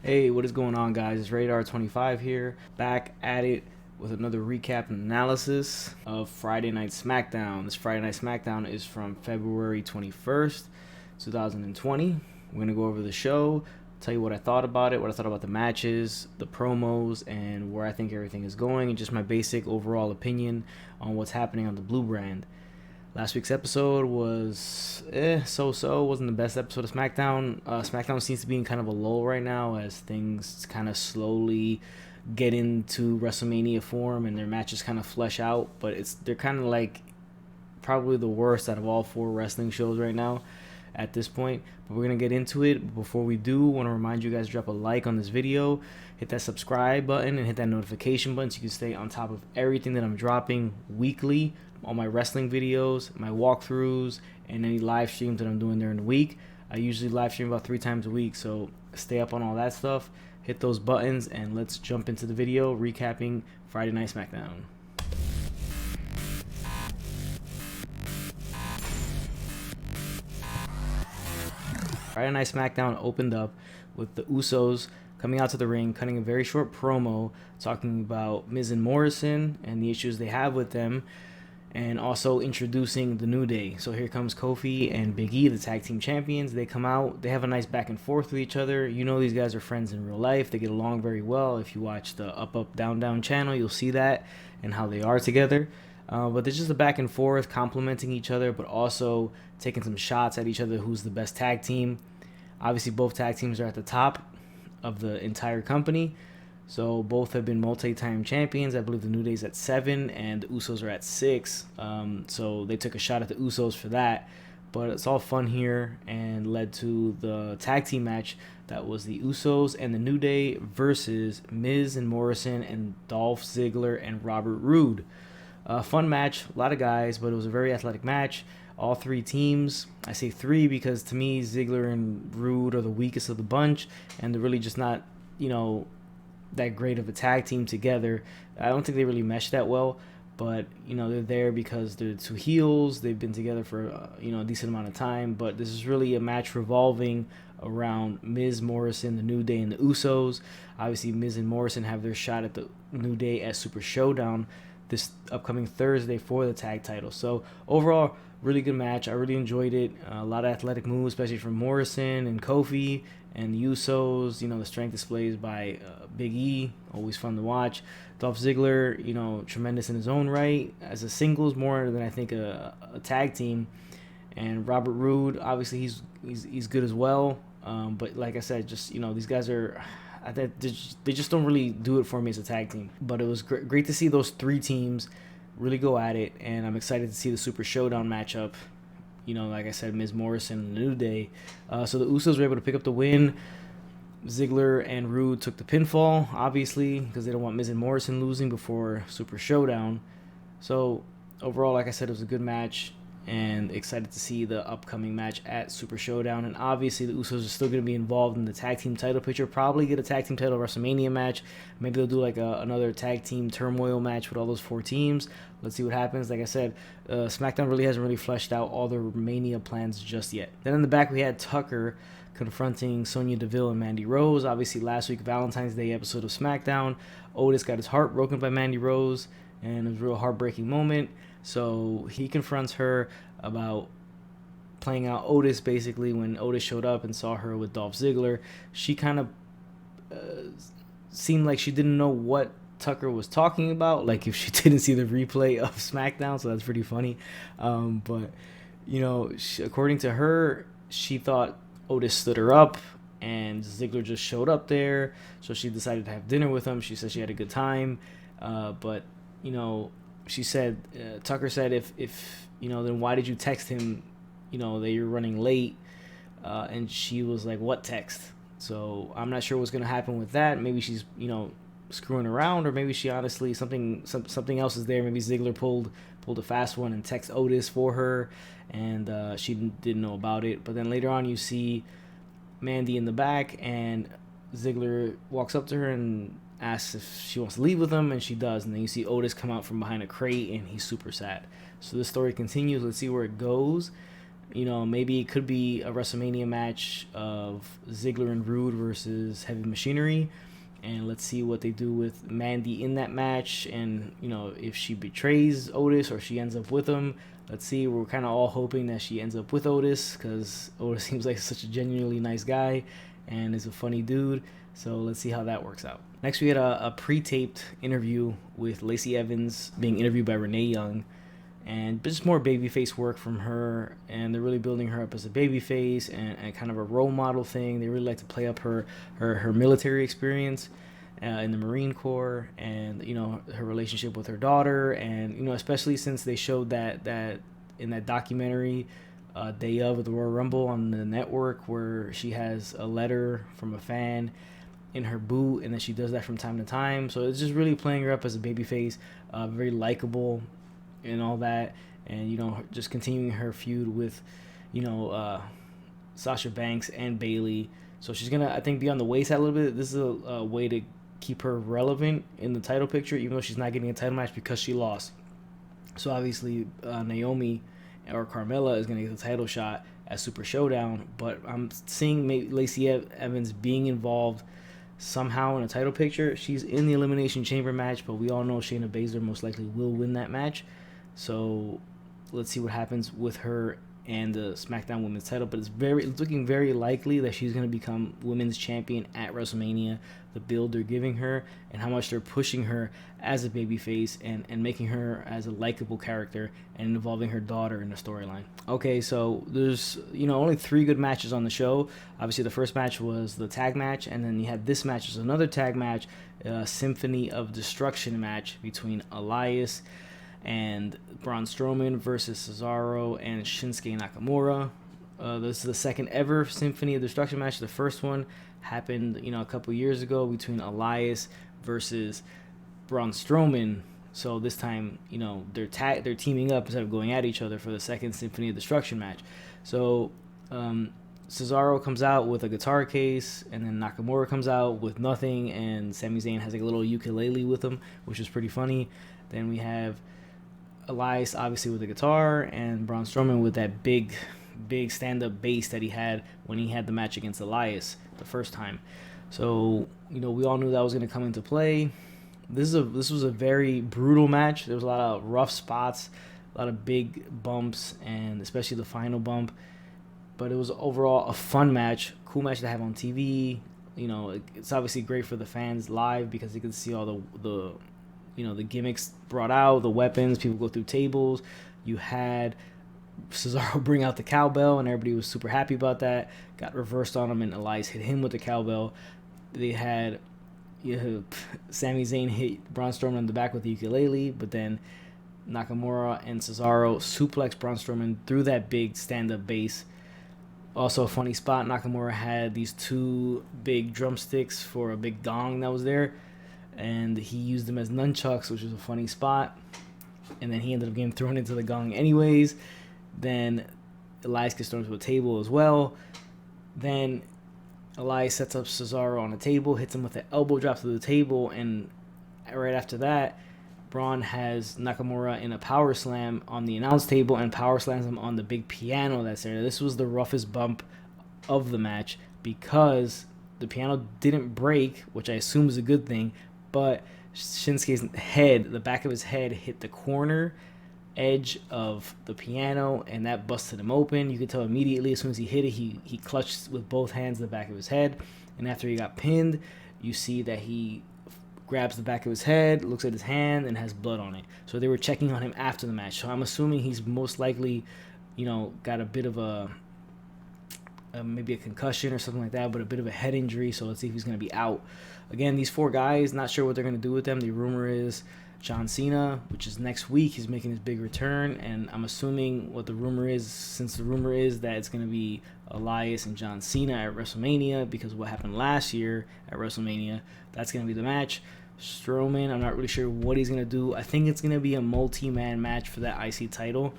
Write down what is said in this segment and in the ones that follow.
Hey, what is going on, guys? It's Radar25 here, back at it with another recap and analysis of Friday Night Smackdown. This Friday Night Smackdown is from February 21st, 2020. We're going to go over the show, tell you what I thought about it, what I thought about the matches, the promos, and where I think everything is going, and just my basic overall opinion on what's happening on the Blue brand. Last week's episode was so-so. Wasn't the best episode of SmackDown. SmackDown seems to be in kind of a lull right now as things kind of slowly get into WrestleMania form and their matches kind of flesh out. But they're kind of like probably the worst out of all four wrestling shows right now at this point. But we're going to get into it. But before we do, I want to remind you guys to drop a like on this video, hit that subscribe button, and hit that notification button so you can stay on top of everything that I'm dropping weekly, all my wrestling videos, my walkthroughs, and any live streams that I'm doing during the week. I usually live stream about 3 times a week, so stay up on all that stuff. Hit those buttons, and let's jump into the video recapping Friday Night SmackDown. Friday Night SmackDown opened up with the Usos coming out to the ring, cutting a very short promo, talking about Miz and Morrison and the issues they have with them, and also introducing the New Day. So here comes Kofi and Big E, the tag team champions. They come out, they have a nice back and forth with each other. You know these guys are friends in real life. They get along very well. If you watch the Up Up Down Down channel, you'll see that and how they are together. But there's just a back and forth, complimenting each other, but also taking some shots at each other, who's the best tag team. Obviously, both tag teams are at the top of the entire company. So both have been multi-time champions. I believe the New Day's at 7 and the Usos are at 6. So they took a shot at the Usos for that. But it's all fun here and led to the tag team match that was the Usos and the New Day versus Miz and Morrison and Dolph Ziggler and Robert Roode. Fun match, a lot of guys, but it was a very athletic match. All three teams, I say three because to me Ziggler and Roode are the weakest of the bunch, and they're really just not, that great of a tag team together. I don't think they really mesh that well, but they're there because they're two heels. They've been together for a decent amount of time, but this is really a match revolving around Miz, Morrison, the New Day, and the Usos. Obviously, Miz and Morrison have their shot at the New Day at Super Showdown this upcoming Thursday for the tag title. So overall, really good match. I really enjoyed it. A lot of athletic moves, especially from Morrison and Kofi and the Usos. The strength displays by Big E, always fun to watch. Dolph Ziggler, tremendous in his own right as a singles more than I think a tag team. And Robert Roode, obviously he's good as well. But like I said, just these guys are. They just don't really do it for me as a tag team. But it was great to see those three teams really go at it, and I'm excited to see the Super Showdown matchup. Like I said, Miz Morrison and the New Day. So the Usos were able to pick up the win. Ziggler and Roode took the pinfall, obviously, because they don't want Miz and Morrison losing before Super Showdown. So overall, like I said, it was a good match, and excited to see the upcoming match at Super Showdown. And obviously the Usos are still going to be involved in the tag team title picture, probably get a tag team title WrestleMania match. Maybe they'll do like another tag team turmoil match with all those 4 teams. Let's see what happens. Like I said, SmackDown really hasn't really fleshed out all the Mania plans just yet. Then in the back we had Tucker confronting Sonya Deville and Mandy Rose. Obviously last week, Valentine's Day episode of SmackDown, Otis got his heart broken by Mandy Rose, and it was a real heartbreaking moment. So he confronts her about playing out Otis. Basically, when Otis showed up and saw her with Dolph Ziggler, she kind of seemed like she didn't know what Tucker was talking about, like if she didn't see the replay of SmackDown, so that's pretty funny. But according to her, she thought Otis stood her up and Ziggler just showed up there, so she decided to have dinner with him. She said she had a good time, but she said, Tucker said, if then why did you text him, that you're running late? And she was like, what text? So I'm not sure what's going to happen with that. Maybe she's, screwing around, or maybe she honestly, something else is there. Maybe Ziggler pulled a fast one and text Otis for her, and she didn't know about it. But then later on, you see Mandy in the back, and Ziggler walks up to her and asks if she wants to leave with him, and she does. And then you see Otis come out from behind a crate, and he's super sad. So the story continues. Let's see where it goes. Maybe it could be a WrestleMania match of Ziggler and Rude versus Heavy Machinery. And let's see what they do with Mandy in that match. And, if she betrays Otis or she ends up with him. Let's see. We're kind of all hoping that she ends up with Otis, because Otis seems like such a genuinely nice guy and is a funny dude. So let's see how that works out. Next, we had a pre-taped interview with Lacey Evans being interviewed by Renee Young. And just more babyface work from her, and they're really building her up as a babyface and kind of a role model thing. They really like to play up her military experience in the Marine Corps, and her relationship with her daughter, and especially since they showed that in that documentary, Day of the Royal Rumble on the network, where she has a letter from a fan in her boot, and then she does that from time to time. So it's just really playing her up as a babyface, very likable and all that, and just continuing her feud with Sasha Banks and Bayley. So she's gonna, I think, be on the wayside a little bit. This is a way to keep her relevant in the title picture, even though she's not getting a title match because she lost. So obviously Naomi or Carmella is gonna get the title shot at Super Showdown, but I'm seeing Lacey Evans being involved somehow in a title picture. She's in the Elimination Chamber match, but we all know Shayna Baszler most likely will win that match. So let's see what happens with her and the SmackDown Women's title. But it's looking very likely that she's going to become Women's Champion at WrestleMania. The build they're giving her and how much they're pushing her as a babyface and making her as a likable character and involving her daughter in the storyline. Okay, so there's only 3 good matches on the show. Obviously, the first match was the tag match, and then you had this match is another tag match, Symphony of Destruction match between Elias and Braun Strowman versus Cesaro and Shinsuke Nakamura. This is the second ever Symphony of Destruction match. The first one happened, a couple years ago between Elias versus Braun Strowman. So this time, they're teaming up instead of going at each other for the second Symphony of Destruction match. So Cesaro comes out with a guitar case, and then Nakamura comes out with nothing, and Sami Zayn has like a little ukulele with him, which is pretty funny. Then we have Elias obviously with the guitar, and Braun Strowman with that big stand-up bass that he had when he had the match against Elias the first time. So we all knew that was going to come into play. This was a very brutal match. There was a lot of rough spots, a lot of big bumps, and especially the final bump. But it was overall a fun match, cool match to have on TV. It's obviously great for the fans live because you can see all the gimmicks brought out, the weapons, people go through tables. You had Cesaro bring out the cowbell, and everybody was super happy about that. Got reversed on him, and Elias hit him with the cowbell. They had Sami Zayn hit Braun Strowman in the back with the ukulele, but then Nakamura and Cesaro suplexed Braun Strowman through that big stand-up bass. Also a funny spot, Nakamura had these 2 big drumsticks for a big gong that was there, and he used them as nunchucks, which was a funny spot. And then he ended up getting thrown into the gong anyways. Then Elias gets thrown to a table as well. Then Elias sets up Cesaro on a table, hits him with an elbow drop to the table, and right after that, Braun has Nakamura in a power slam on the announce table and power slams him on the big piano that's there. This was the roughest bump of the match because the piano didn't break, which I assume is a good thing, but Shinsuke's head, the back of his head, hit the corner edge of the piano, and that busted him open. You could tell immediately as soon as he hit it, he clutched with both hands the back of his head, and after he got pinned, you see that he grabs the back of his head, looks at his hand, and has blood on it. So they were checking on him after the match. So I'm assuming he's most likely, got a bit of maybe a concussion or something like that, but a bit of a head injury. So let's see if he's going to be out. Again, these 4 guys, not sure what they're going to do with them. The rumor is John Cena, which is next week, he's making his big return, and I'm assuming what the rumor is, since the rumor is that it's going to be Elias and John Cena at WrestleMania because of what happened last year at WrestleMania, that's going to be the match. Strowman, I'm not really sure what he's going to do. I think it's going to be a multi-man match for that IC title.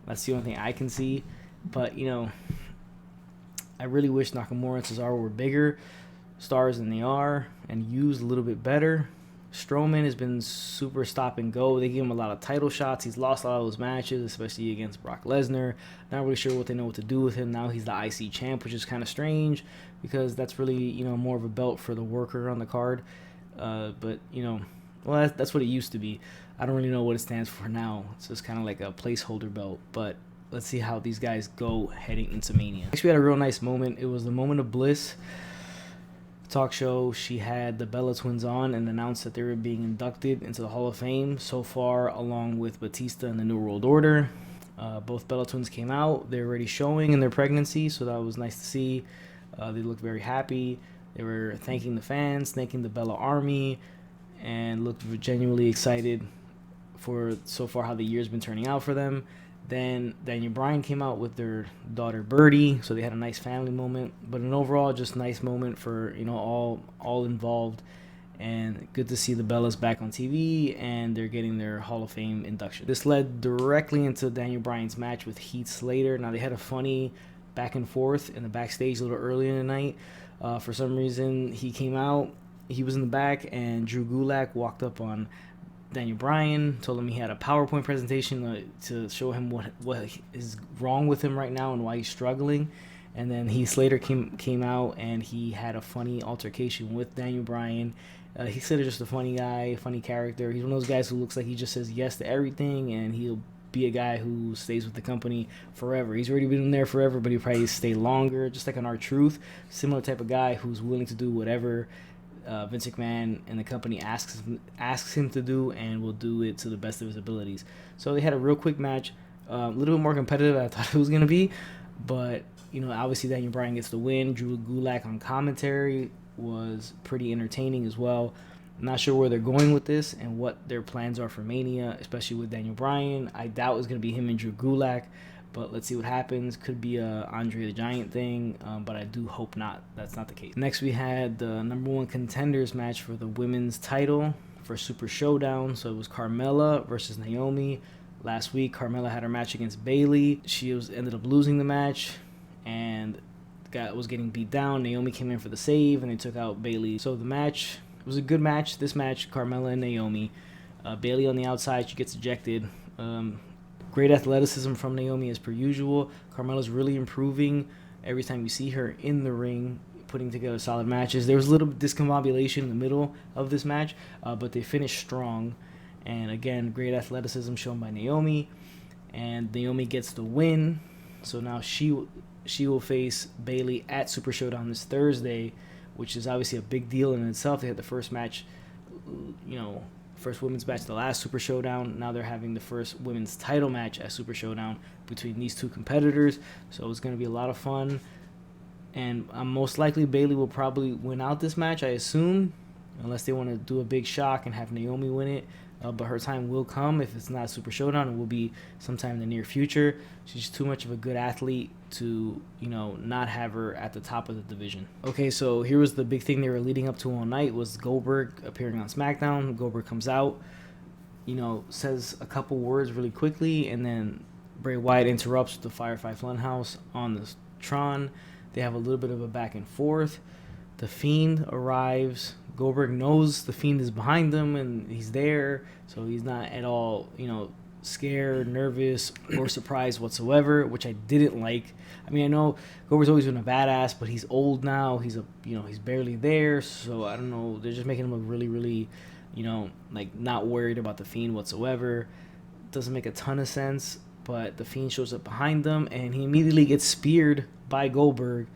That's the only thing I can see, but I really wish Nakamura and Cesaro were bigger stars than they are and used a little bit better. Strowman has been super stop and go. They give him a lot of title shots. He's lost a lot of those matches, especially against Brock Lesnar. Not really sure what they know what to do with him. Now he's the IC champ, which is kind of strange because that's really, more of a belt for the worker on the card. But, well, that's what it used to be. I don't really know what it stands for now. It's just kind of like a placeholder belt. But let's see how these guys go heading into Mania. Next, we had a real nice moment. It was the Moment of Bliss talk show. She had the Bella Twins on and announced that they were being inducted into the Hall of Fame so far, along with Batista and the New World Order. Both Bella Twins came out. They're already showing in their pregnancy, so that was nice to see. They looked very happy. They were thanking the fans, thanking the Bella Army, and looked genuinely excited for so far how the year's been turning out for them. Then Daniel Bryan came out with their daughter Birdie, so they had a nice family moment. But an overall just nice moment for all involved, and good to see the Bellas back on TV, and they're getting their Hall of Fame induction. This led directly into Daniel Bryan's match with Heath Slater. Now they had a funny back and forth in the backstage a little earlier in the night. For some reason he came out, he was in the back, and Drew Gulak walked up on Daniel Bryan, told him he had a PowerPoint presentation to show him what is wrong with him right now and why he's struggling. And then Heath Slater came out, and he had a funny altercation with Daniel Bryan. Heath Slater's just a funny guy, funny character. He's one of those guys who looks like he just says yes to everything, and he'll be a guy who stays with the company forever. He's already been in there forever, but he'll probably stay longer, just like an R-Truth. Similar type of guy who's willing to do whatever Vince McMahon and the company asks him to do, and will do it to the best of his abilities. So they had a real quick match, a little bit more competitive than I thought it was going to be, but obviously Daniel Bryan gets the win. Drew Gulak on commentary was pretty entertaining as well. I'm not sure where they're going with this and what their plans are for Mania, especially with Daniel Bryan. I doubt it's going to be him and Drew Gulak, but let's see what happens. Could be a Andre the Giant thing, but I do hope not. That's not the case. Next, we had the number one contenders match for the women's title for Super Showdown. So it was Carmella versus Naomi. Last week, Carmella had her match against Bayley. She ended up losing the match and was getting beat down. Naomi came in for the save, and they took out Bayley. So the match was a good match. This match, Carmella and Naomi. Bayley on the outside, she gets ejected. Great athleticism from Naomi as per usual. Carmella's really improving every time you see her in the ring, putting together solid matches. There was a little discombobulation in the middle of this match, but they finished strong. And again, great athleticism shown by Naomi. And Naomi gets the win. So now she will face Bayley at Super Showdown this Thursday, which is obviously a big deal in itself. They had the first match, first women's match, the last Super Showdown. Now they're having the first women's title match at Super Showdown between these two competitors. So it's going to be a lot of fun. And most likely Bayley will probably win out this match, I assume, unless they want to do a big shock and have Naomi win it. But her time will come. If it's not Super Showdown, it will be sometime in the near future. She's too much of a good athlete to, not have her at the top of the division. Okay, so here was the big thing they were leading up to all night, was Goldberg appearing on SmackDown. Goldberg comes out, says a couple words really quickly, and then Bray Wyatt interrupts with the Firefly Funhouse on the Tron. They have a little bit of a back and forth. The Fiend arrives. Goldberg knows the Fiend is behind them and he's there, so he's not at all, scared, nervous, or surprised whatsoever, which I didn't like. I mean, I know Goldberg's always been a badass, but he's old now. He's he's barely there, so I don't know. They're just making him look really, really, not worried about the Fiend whatsoever. Doesn't make a ton of sense, but the Fiend shows up behind them, and he immediately gets speared by Goldberg,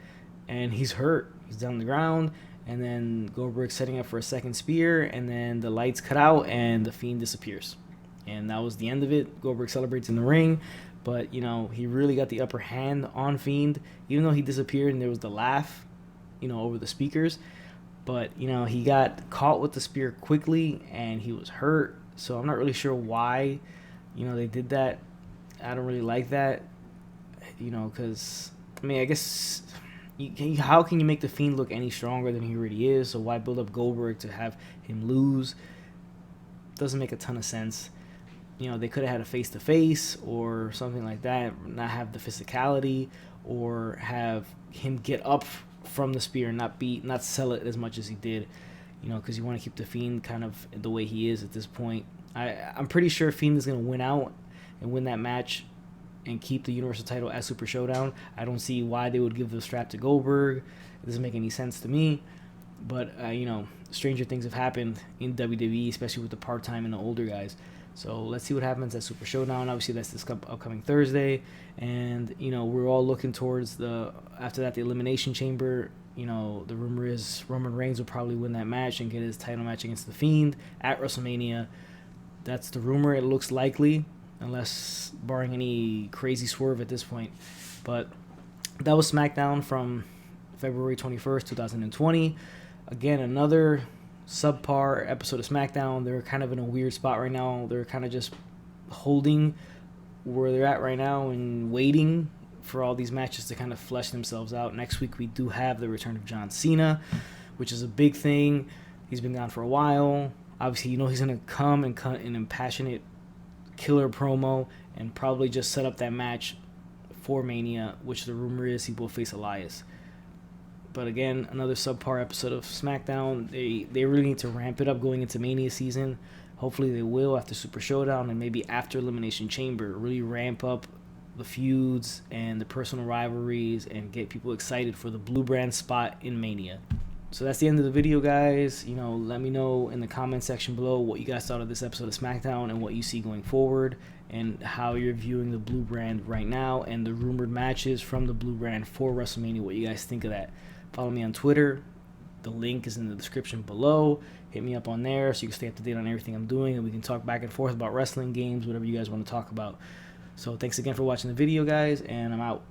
and he's hurt. He's down on the ground, and then Goldberg's setting up for a second spear, and then the lights cut out, and the Fiend disappears. And that was the end of it. Goldberg celebrates in the ring, but, he really got the upper hand on Fiend, even though he disappeared and there was the laugh, over the speakers. But, he got caught with the spear quickly, and he was hurt, so I'm not really sure why, they did that. I don't really like that, because, I guess... How can you make the Fiend look any stronger than he already is? So why build up Goldberg to have him lose? Doesn't make a ton of sense. They could have had a face-to-face or something like that, not have the physicality, or have him get up from the spear and not sell it as much as he did. because you want to keep the Fiend kind of the way he is at this point. I'm pretty sure Fiend is going to win out and win that match and keep the Universal title at Super Showdown. I don't see why they would give the strap to Goldberg. It doesn't make any sense to me. But, stranger things have happened in WWE, especially with the part-time and the older guys. So let's see what happens at Super Showdown. Obviously, that's this upcoming Thursday. And, we're all looking towards after that, the Elimination Chamber. The rumor is Roman Reigns will probably win that match and get his title match against The Fiend at WrestleMania. That's the rumor. It looks likely, unless barring any crazy swerve at this point. But that was SmackDown from February 21st, 2020. Again, another subpar episode of SmackDown. They're kind of in a weird spot right now. They're kind of just holding where they're at right now and waiting for all these matches to kind of flesh themselves out. Next week, we do have the return of John Cena, which is a big thing. He's been gone for a while. Obviously, he's going to come and cut an impassionate killer promo and probably just set up that match for Mania, which the rumor is he will face Elias. But again, another subpar episode of SmackDown. They really need to ramp it up going into Mania season. Hopefully they will after Super Showdown and maybe after Elimination Chamber. Really ramp up the feuds and the personal rivalries and get people excited for the blue brand spot in Mania. So that's the end of the video, guys. Let me know in the comment section below what you guys thought of this episode of SmackDown and what you see going forward and how you're viewing the blue brand right now and the rumored matches from the blue brand for WrestleMania, what you guys think of that. Follow me on Twitter. The link is in the description below. Hit me up on there so you can stay up to date on everything I'm doing and we can talk back and forth about wrestling games, whatever you guys want to talk about. So thanks again for watching the video, guys, and I'm out.